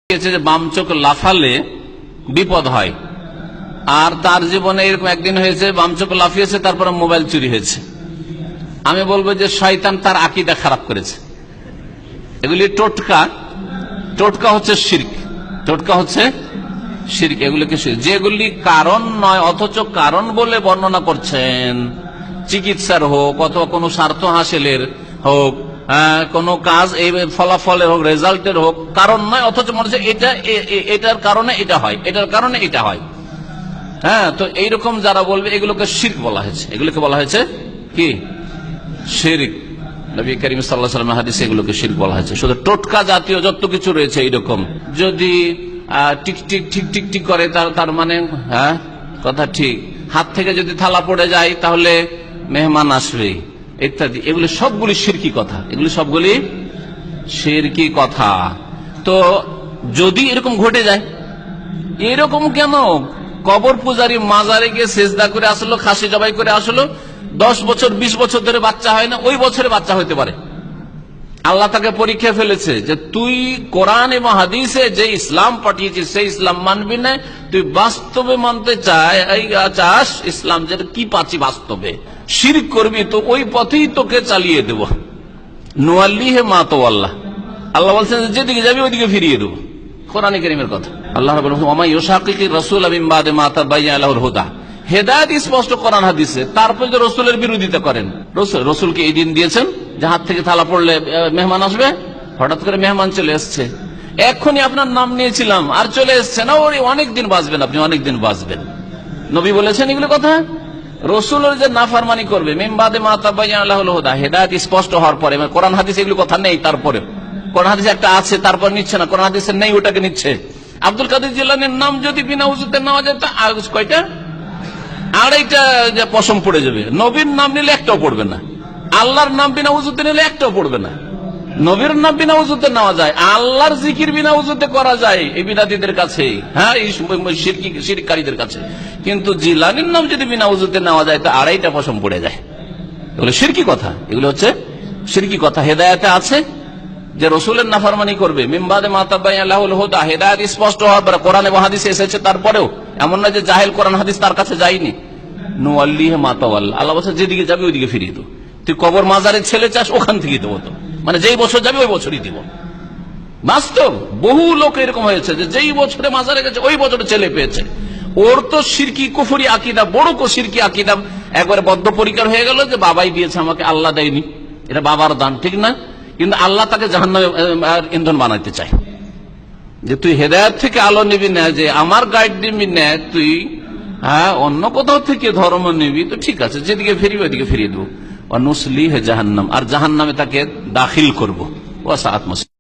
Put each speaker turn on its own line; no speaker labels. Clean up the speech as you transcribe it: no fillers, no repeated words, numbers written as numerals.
যে বাম চোখ লাফালে বিপদ হয়, আর তার জীবনে এরকম একদিন হয়েছে বাম চোখ লাফিয়েছে, তারপরে মোবাইল চুরি হয়েছে। আমি বলবো যে শয়তান তার আকীদা খারাপ করেছে। এগুলি টোটকা হচ্ছে শিরক, এগুলিকে যেগুলি কারণ নয় অথচ কারণ বলে বর্ণনা করছেন, চিকিৎসার হোক অথবা কোনো স্বার্থ হাসিলের হোক, কোন কাজ এই ফলাফলের হোক, রেজাল্টের হোক, কারণ নয় অথচ মনে হচ্ছে এটার কারণে এটা হয়, এটার কারণে এটা হয়। হ্যাঁ, তো এইরকম যারা বলবে এগুলোকে শিরক বলা হয়েছে। এগুলোকে বলা হয়েছে কি? শিরক। নবী করিম সাল্লাল্লাহু আলাইহি ওয়াসাল্লামের হাদিসে এগুলোকে শিরক বলা হয়েছে। শুধু টোটকা জাতীয় যত কিছু রয়েছে এইরকম, যদি টিক টিক ঠিক টিক টিক করে তার মানে হ্যাঁ কথা ঠিক, হাত থেকে যদি থালা পড়ে যায় তাহলে মেহমান আসবে ইত্যাদি, এগুলি সবগুলি শিরকি কথা, এগুলি সবগুলি শিরকি কথা। তো যদি এরকম ঘটে যায়, এরকম কেন? কবর পূজারী মাজারে গিয়ে সেজদা করে আসলো, খাসি জবাই করে আসলো, 10 বছর 20 বছর ধরে বাচ্চা হয় না, ওই বছরে বাচ্চা হতে পারে। আল্লাহ তাকে পরীক্ষা ফেলেছে যে তুই কোরআন এবং হাদিসে যে ইসলাম পাঠিয়েছিস সেই ইসলাম মানবি না, তুই বাস্তবে মানতে চাস ইসলাম, যেটা কি পাচ্ছি বাস্তবে শিরক করবি, তো ওই পথেই তোকে চালিয়ে দেব। নুয়াল্লিহে মা তাওয়াল্লা, আল্লাহ বলছেন যেদিকে যাবি ওইদিকে ফিরিয়ে দেবো। কোরআনে কারীমের কথা। আল্লাহ রাব্বুল ওয়া মা ইউশাকিকির রাসূল মিন বাদি মা তাবায়্যানা লাহুল হুদা, হেদায়েত স্পষ্ট কোরআন হাদিসে, তারপর যে রাসূলের বিরোধিতা করেন। রাসূলকে এই দিন দিয়েছেন যে হাত থেকে থালা পড়লে মেহমান আসবে, হঠাৎ করে মেহমান চলে এসছে, এক্ষুনি আপনার নাম নিয়েছিলাম আর চলে এসছে না, ওই অনেকদিন বাঁচবেন, আপনি অনেকদিন বাঁচবেন। নবী বলেছেন এগুলো কথা। রাসূলের যে নাফরমানি করবে মিন বাদি মা তাবায়্যানা লাহুল হুদা, হেদায়েত স্পষ্ট হওয়ার পরে, মানে কোরআন হাদিসে এগুলো কথা নেই, তারপরে কোরআন হাদিসে একটা আছে তারপর নিচ্ছে না, কোরআন হাদিসে নেই ওটাকে নিচ্ছে। আব্দুল কাদের জিলানীর নাম যদি বিনা উযুতে নেওয়া যায় তা কয়টা? আড়াইটা পশম পড়ে যাবে। নবীর নাম নিলে একটাও পড়বে না, আল্লাহর নাম বিনা উযুতে নিলে একটাও পড়বে না। নবীর নাম বিনা উযুতে নেওয়া যায়, আল্লাহর জিকির বিনা উযুতে করা যায় এই বিদাতীদের কাছে, হ্যাঁ এই শিরককারীদের কাছে, কিন্তু জিলানীর নাম যদি বিনা উযুতে নেওয়া যায় তা আড়াইটা পশম পড়ে যায়। এগুলো শিরকি কথা, এগুলো হচ্ছে শিরকি কথা। হেদায়েতে আছে যে রাসূলের নাফরমানি করবে মিন বাদি মা তাবায়্যানা লাহুল হুদা, হেদায়েত স্পষ্ট হওয়ার পরে, কোরআন এবং হাদিসে এসেছে তারপরেও, এমন না যে জাহেল কোরআন হাদিস তার কাছে যায়নি। নুয়াল্লিহি মা তাওয়াল্লা, আল্লাহ বলছে যেদিকে যাবে ওইদিকে ফিরিয়ে দেবো। তুই কবর মাজারের ছেলে চাস, ওখান থেকে দেবো, তো মানে যেই বছর যাবে ওই বছরই দিব। বাস্তব বহু লোক এরকম হয়েছে যে যেই বছরে মাজারে গেছে ওই বছরে ছেলে পেয়েছে। ওর তো শিরকি কুফরি আকীদা, বড় শিরকি আকীদা, একবারে বদ্ধপরিকর হয়ে গেল যে বাবাই দিয়েছে আমাকে, আল্লাহ দেয়নি, এটা বাবার দান, ঠিক না? কিন্তু আল্লাহ তাকে জাহান্নামে ইন্ধন বানাইতে চায়, যে তুই হেদায়েত থেকে আলো নিবি না, যে আমার গাইড নিবি না, তুই হ্যাঁ অন্য কোথাও থেকে ধর্ম নিবি, তো ঠিক আছে, যেদিকে ফিরিবি ওইদিকে ফিরিয়ে দেবো। নুসলিহি জাহান্নাম, আর জাহান্নামে তাকে দাখিল করবো। ওয়া সাআত মাসীর।